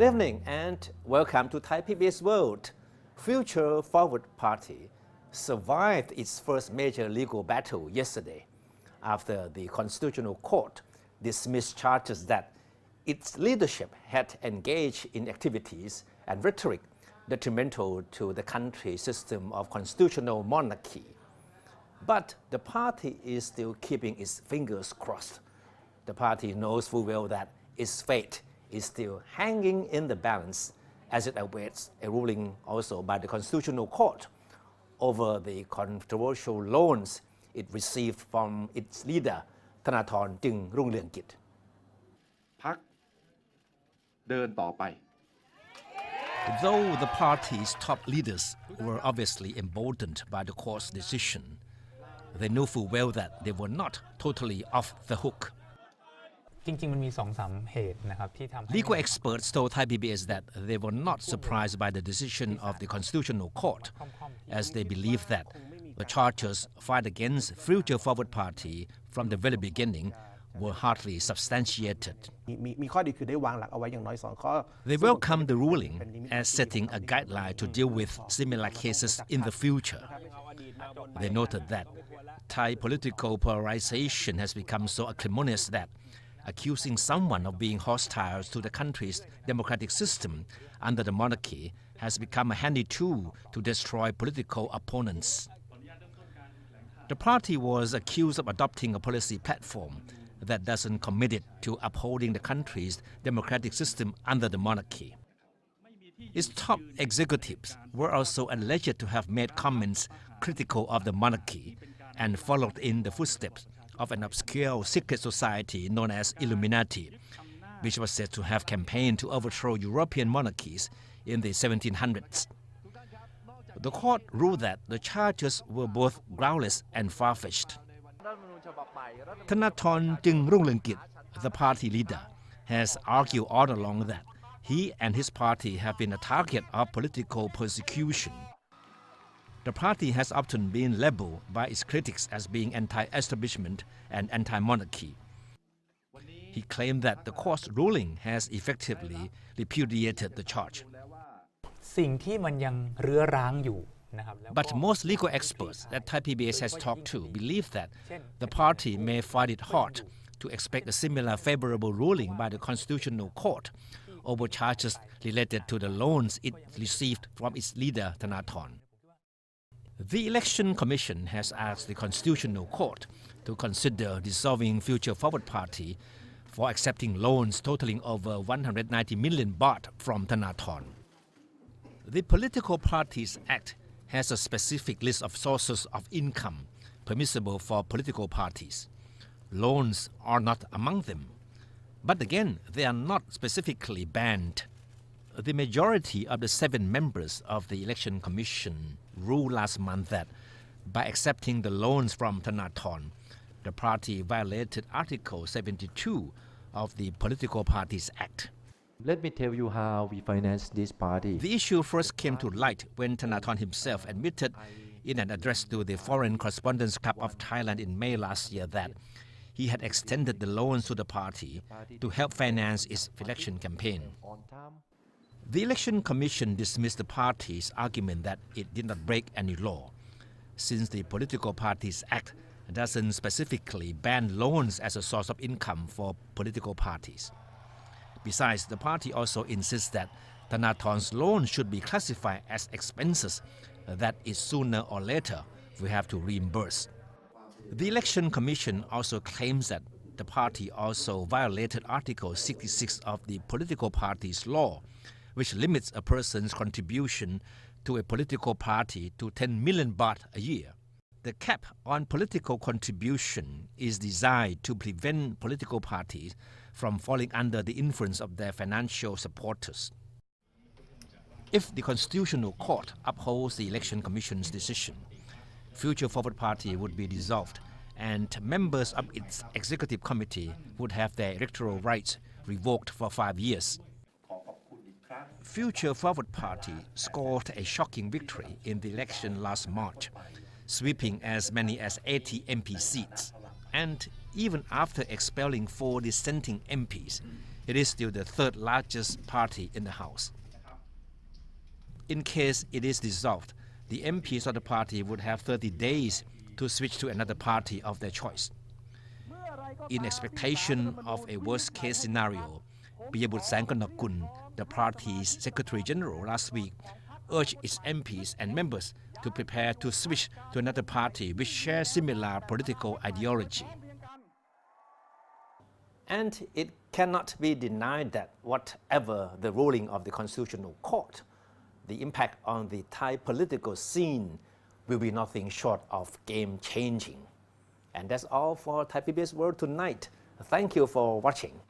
Good evening and welcome to ThaiPBS World. Future Forward Party survived its first major legal battle yesterday after the Constitutional Court dismissed charges that its leadership had engaged in activities and rhetoric detrimental to the country's system of constitutional monarchy. But the party is still keeping its fingers crossed. The party knows full well that its fate is still hanging in the balance as it awaits a ruling also by the Constitutional Court over the controversial loans it received from its leader, Thanathorn Jingrungleungkit. พรรคเดินต่อไป Though the party's top leaders were obviously emboldened by the court's decision, they knew full well that they were not totally off the hook. จริงๆมันมี 2-3 เหตุนะครับที่ทำให้ Legal experts told ThaiPBS that they were not surprised by the decision of the Constitutional Court, as they believe that the charges filed against Future Forward Party from the very beginning were hardly substantiated. มีข้อดีคือได้วางหลักเอาไว้อย่างน้อย2 ข้อ They welcomed the ruling as setting a guideline to deal with similar cases in the future. They noted that Thai political polarization has become so acrimonious that accusing someone of being hostile to the country's democratic system under the monarchy has become a handy tool to destroy political opponents. The party was accused of adopting a policy platform that doesn't commit it to upholding the country's democratic system under the monarchy. Its top executives were also alleged to have made comments critical of the monarchy and followed in the footsteps of an obscure secret society known as Illuminati, which was said to have campaigned to overthrow European monarchies in the 1700s. The court ruled that the charges were both groundless and far-fetched. Thanathorn Jingrungleungkit, the party leader, has argued all along that he and his party have been a target of political persecution. The party has often been labeled by its critics as being anti-establishment and anti-monarchy. He claimed that the court's ruling has effectively repudiated the charge. สิ่งที่มันยังเรื้อร้างอยู่นะครับ But most legal experts that ThaiPBS has talked to believe that the party may find it hard to expect a similar favorable ruling by the Constitutional Court over charges related to the loans it received from its leader Thanathorn. The Election Commission has asked the Constitutional Court to consider dissolving Future Forward Party for accepting loans totaling over 190 million baht from Thanathorn. The Political Parties Act has a specific list of sources of income permissible for political parties. Loans are not among them. But again, they are not specifically banned. The majority of the 7 members of the Election Commission ruled last month that by accepting the loans from Thanathorn, the party violated Article 72 of the Political Parties Act. Let me tell you how we finance this party. The issue first came to light when Thanathorn himself admitted in an address to the Foreign Correspondents' Club of Thailand in May last year that he had extended the loans to the party to help finance its election campaign. The Election Commission dismissed the party's argument that it did not break any law, since the Political Parties Act doesn't specifically ban loans as a source of income for political parties. Besides, the party also insists that Thanathorn's loan should be classified as expenses that is sooner or later we have to reimburse. The Election Commission also claims that the party also violated Article 66 of the Political Parties Law, which limits a person's contribution to a political party to 10 million baht a year. The cap on political contribution is designed to prevent political parties from falling under the influence of their financial supporters. If the Constitutional Court upholds the Election Commission's decision, Future Forward Party would be dissolved and members of its executive committee would have their electoral rights revoked for 5 years. Future Forward Party scored a shocking victory in the election last March, sweeping as many as 80 MP seats. And even after expelling 4 dissenting MPs, it is still the third largest party in the House. In case it is dissolved, the MPs of the party would have 30 days to switch to another party of their choice. In expectation of a worst-case scenario, Piyabut Sangkonakul, the party's Secretary General, last week urged its MPs and members to prepare to switch to another party which shares similar political ideology. And it cannot be denied that whatever the ruling of the Constitutional Court, the impact on the Thai political scene will be nothing short of game-changing. And that's all for ThaiPBS World tonight. Thank you for watching.